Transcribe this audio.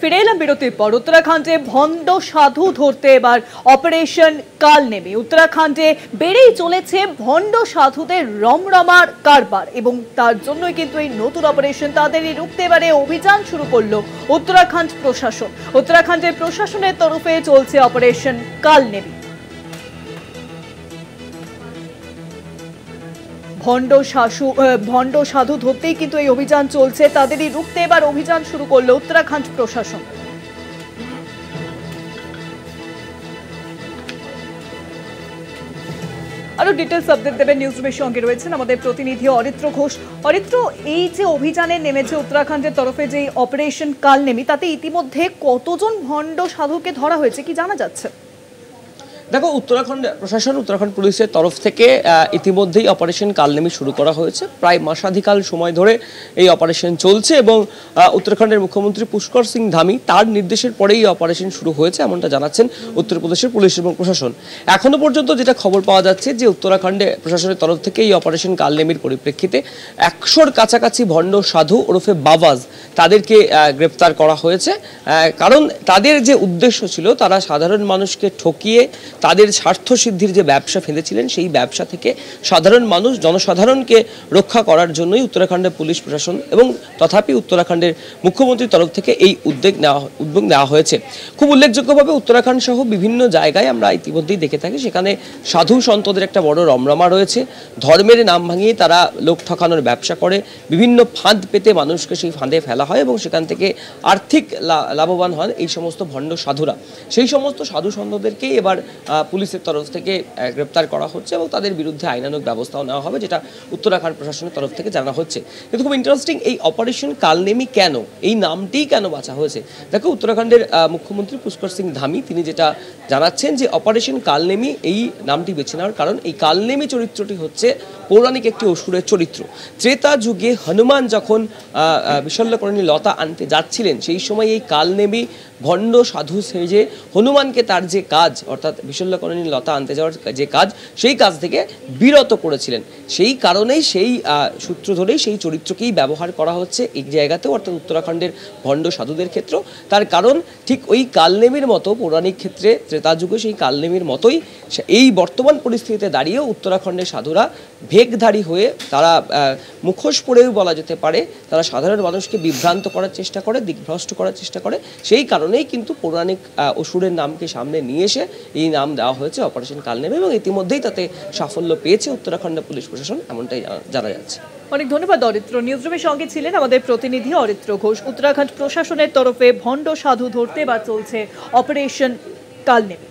ফিরে এলাম বিরতির পর। উত্তরাখণ্ডে ভণ্ড সাধু ধরতে এবার অপারেশন কালনেমি। উত্তরাখণ্ডে বেড়েই চলেছে ভণ্ড সাধুদের রমরমার কারবার এবং তার জন্যই কিন্তু এই নতুন অপারেশন। তাদেরই রুখতে এবারে অভিযান শুরু করলো উত্তরাখণ্ড প্রশাসন। উত্তরাখণ্ডের প্রশাসনের তরফে চলছে অপারেশন কালনেমি। ভণ্ড সাধু ধরতেই কিন্তু এই অভিযান চলছে। তাদেরই রুখতে এবার অভিযান শুরু করলো উত্তরাখণ্ড প্রশাসন। আরো ডিটেলস আপডেট দেবেন নিউজ রুমের সঙ্গে রয়েছেন আমাদের প্রতিনিধি অরিত্র ঘোষ। অরিত্র, এই যে অভিযানে নেমেছে উত্তরাখণ্ডের তরফে যে অপারেশন কালনেমি, তাতে ইতিমধ্যে কতজন ভণ্ড সাধুকে ধরা হয়েছে কি জানা যাচ্ছে? দেখো, উত্তরাখণ্ড প্রশাসন, উত্তরাখণ্ড পুলিশের তরফ থেকে ইতিমধ্যেই অপারেশন কালনেমি শুরু করা হয়েছে। প্রায় মাসাধিকাল সময় ধরে এই অপারেশন চলছে এবং উত্তরাখণ্ডের মুখ্যমন্ত্রী পুষ্কর সিং ধামি তার নির্দেশের পরেই এই অপারেশন শুরু হয়েছে, এমনটা জানাচ্ছেন উত্তরপ্রদেশের পুলিশ এবং প্রশাসন। এখনো পর্যন্ত যেটা খবর পাওয়া যাচ্ছে যে উত্তরাখণ্ডে প্রশাসনের তরফ থেকে এই অপারেশন কালনেমির পরিপ্রেক্ষিতে 100-র কাছাকাছি ভণ্ড সাধু ওরফে বাবাজ তাদেরকে গ্রেপ্তার করা হয়েছে। কারণ তাদের যে উদ্দেশ্য ছিল, তারা সাধারণ মানুষকে ঠকিয়ে তাদের স্বার্থ সিদ্ধির যে ব্যবসা ফেলেছিলেন, সেই ব্যবসা থেকে সাধারণ মানুষ, জনসাধারণকে রক্ষা করার জন্যই উত্তরাখণ্ডের পুলিশ প্রশাসন এবং তথাপি উত্তরাখণ্ডের মুখ্যমন্ত্রীর তরফ থেকে এই উদ্যোগ নেওয়া হয়েছে। খুব উল্লেখযোগ্যভাবে উত্তরাখণ্ড সহ বিভিন্ন জায়গায় আমরা ইতিমধ্যেই দেখে থাকি, সেখানে সাধু সন্তদের একটা বড় রমরমা রয়েছে। ধর্মের নাম ভাঙিয়ে তারা লোক ঠকানোর ব্যবসা করে, বিভিন্ন ফাঁদ পেতে মানুষকে সেই ফাঁদে ফেলা হয় এবং সেখান থেকে আর্থিক লাভবান হন এই সমস্ত ভণ্ড সাধুরা। সেই সমস্ত সাধু সন্তদেরকেই এবার পুলিশের তরফ থেকে গ্রেপ্তার করা হচ্ছে এবং তাদের বিরুদ্ধে আইনানুগ ব্যবস্থাও নেওয়া হবে, যেটা উত্তরাখণ্ড প্রশাসনের তরফ থেকে জানা হচ্ছে। কিন্তু খুব ইন্টারেস্টিং, এই অপারেশন কালনেমি কেন, এই নামটিই কেন বাছা হয়েছে? দেখো, উত্তরাখণ্ডের মুখ্যমন্ত্রী পুষ্কর সিং ধামি তিনি যেটা জানাচ্ছেন যে অপারেশন কালনেমি এই নামটি বেছে নেওয়ার কারণ, এই কালনেমি চরিত্রটি হচ্ছে পৌরাণিক একটি অসুরের চরিত্র। ত্রেতা যুগে হনুমান যখন বিশল্যকরণী লতা আনতে যাচ্ছিলেন, সেই সময় এই কালনেমি ভণ্ড সাধু সেজে হনুমানকে তার যে কাজ, অর্থাৎ বিশল্যকরণী লতা আনতে যাওয়ার যে কাজ, সেই কাজ থেকে বিরত করেছিলেন। সেই কারণেই সেই সূত্র ধরেই সেই চরিত্রকেই ব্যবহার করা হচ্ছে এই জায়গাতেও, অর্থাৎ উত্তরাখণ্ডের ভণ্ড সাধুদের ক্ষেত্রেও। তার কারণ ঠিক ওই কালনেমির মতো পৌরাণিক ক্ষেত্রে ত্রেতা যুগে সেই কালনেমির মতোই এই বর্তমান পরিস্থিতিতে দাঁড়িয়েও উত্তরাখণ্ডের সাধুরা ভেকধারী হয়ে, তারা মুখোশ পরেও বলা যেতে পারে, তারা সাধারণ মানুষকে বিভ্রান্ত করার চেষ্টা করে, দিকভ্রষ্ট করার চেষ্টা করে। সেই কারণেই কিন্তু পৌরাণিক অসুরের নামকে সামনে নিয়ে এসে এই নাম দেওয়া হয়েছে অপারেশন কালনেমি এবং ইতিমধ্যেই তাতে সাফল্য পেয়েছে উত্তরাখণ্ড পুলিশ প্রশাসন, এমনটাই জানা যাচ্ছে। অনেক ধন্যবাদ অরিত্র। নিউজরুমের সঙ্গে ছিলেন আমাদের প্রতিনিধি অরিত্র ঘোষ। উত্তরাখণ্ড প্রশাসনের তরফে ভণ্ড সাধু ধরতে বা চলছে অপারেশন কালনেমি।